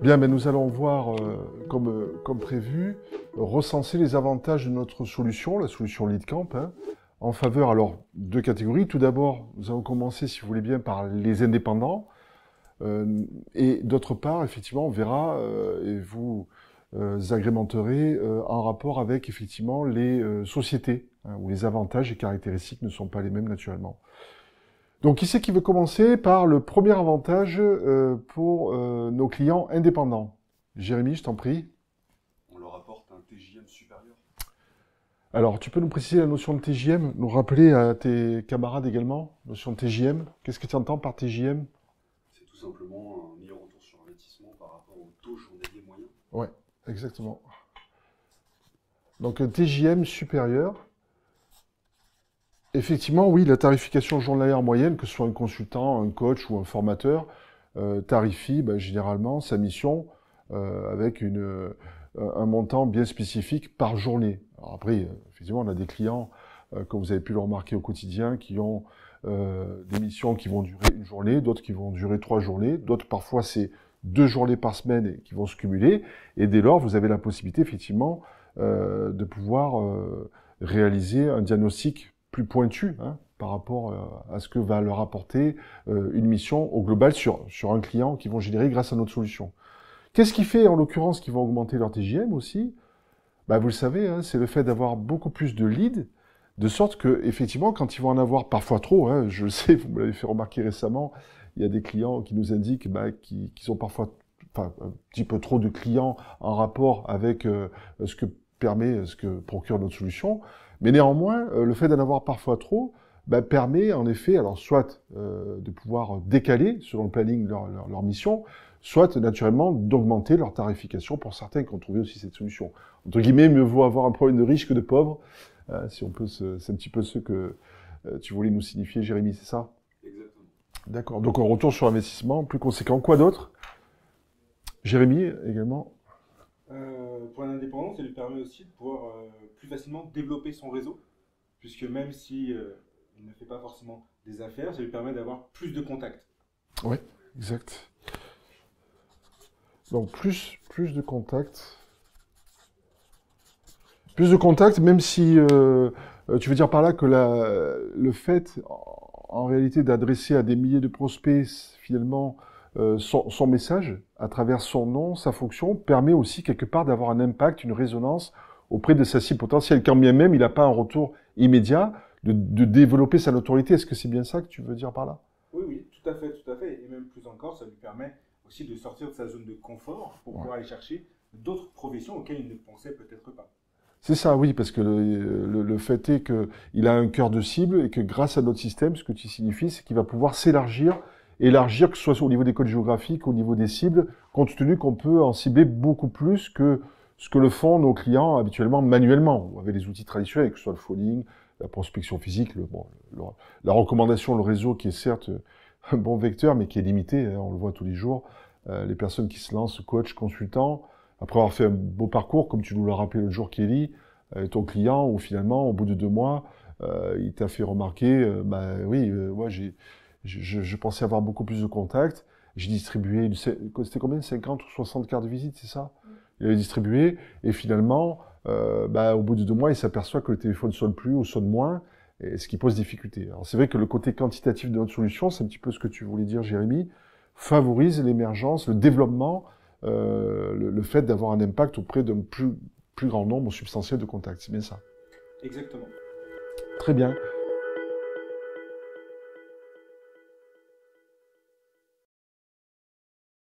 Bien, mais nous allons voir, comme prévu, recenser les avantages de notre solution, la solution LeadCamp, hein, en faveur, alors, deux catégories. Tout d'abord, nous allons commencer, si vous voulez bien, par les indépendants. Et d'autre part, effectivement, on verra, et vous agrémenterez en rapport avec, effectivement, les sociétés, hein, où les avantages et caractéristiques ne sont pas les mêmes naturellement. Donc, qui c'est qui veut commencer par le premier avantage pour nos clients indépendants? Jérémy, je t'en prie. On leur apporte un TJM supérieur. Alors, tu peux nous préciser la notion de TJM, nous rappeler à tes camarades également, notion de TJM. Qu'est-ce que tu entends par TJM? C'est tout simplement un meilleur retour sur investissement par rapport au taux journalier moyen. Ouais, exactement. Donc, un TJM supérieur. Effectivement, oui, la tarification journalière moyenne, que ce soit un consultant, un coach ou un formateur, tarifie généralement sa mission avec un montant bien spécifique par journée. Alors après, effectivement, on a des clients, comme vous avez pu le remarquer au quotidien, qui ont des missions qui vont durer une journée, d'autres qui vont durer 3 journées, d'autres parfois c'est 2 journées par semaine et qui vont se cumuler. Et dès lors, vous avez la possibilité, effectivement, de pouvoir réaliser un diagnostic plus pointu, hein, par rapport à ce que va leur apporter une mission au global sur un client qui vont générer grâce à notre solution. Qu'est-ce qui fait, en l'occurrence, qu'ils vont augmenter leur TJM aussi? Vous le savez, hein, c'est le fait d'avoir beaucoup plus de leads, de sorte que, effectivement, quand ils vont en avoir parfois trop, hein, je le sais, vous me l'avez fait remarquer récemment, il y a des clients qui nous indiquent qu'ils ont parfois un petit peu trop de clients en rapport avec ce que procure notre solution. Mais néanmoins, le fait d'en avoir parfois trop permet en effet, alors soit de pouvoir décaler selon le planning leur mission, soit naturellement d'augmenter leur tarification pour certains qui ont trouvé aussi cette solution. Entre guillemets, mieux vaut avoir un problème de riche que de pauvre, si on peut, c'est un petit peu ce que tu voulais nous signifier, Jérémy, c'est ça? Exactement. D'accord, donc un retour sur investissement plus conséquent. Quoi d'autre? Jérémy également? Pour un indépendant, ça lui permet aussi de pouvoir plus facilement développer son réseau, puisque même si il ne fait pas forcément des affaires, ça lui permet d'avoir plus de contacts. Oui, exact. Donc plus de contacts. Plus de contacts, même si tu veux dire par là que le fait, en réalité, d'adresser à des milliers de prospects, finalement, son message, à travers son nom, sa fonction, permet aussi quelque part d'avoir un impact, une résonance auprès de sa cible potentielle, quand bien même il n'a pas un retour immédiat, de développer sa notoriété. Est-ce que c'est bien ça que tu veux dire par là? Oui, oui, tout à fait, tout à fait. Et même plus encore, ça lui permet aussi de sortir de sa zone de confort pour pouvoir aller chercher d'autres professions auxquelles il ne pensait peut-être pas. C'est ça, oui, parce que le fait est qu'il a un cœur de cible et que grâce à notre système, ce que tu signifies, c'est qu'il va pouvoir élargir, que ce soit au niveau des codes géographiques, au niveau des cibles, compte tenu qu'on peut en cibler beaucoup plus que ce que le font nos clients habituellement manuellement, ou avec les outils traditionnels, que ce soit le phoning, la prospection physique, la recommandation, le réseau, qui est certes un bon vecteur, mais qui est limité, hein, on le voit tous les jours. Les personnes qui se lancent, coach, consultant, après avoir fait un beau parcours, comme tu nous l'as rappelé l'autre jour, Kelly, ton client, où finalement, au bout de 2 mois, il t'a fait remarquer, moi, je pensais avoir beaucoup plus de contacts. J'ai distribué, c'était combien, 50 ou 60 cartes de visite, c'est ça? Il avait distribué, et finalement, au bout de 2 mois, il s'aperçoit que le téléphone sonne plus ou sonne moins, et ce qui pose difficulté. Alors c'est vrai que le côté quantitatif de notre solution, c'est un petit peu ce que tu voulais dire, Jérémy, favorise l'émergence, le développement, le fait d'avoir un impact auprès d'un plus grand nombre substantiel de contacts. C'est bien ça. Exactement. Très bien.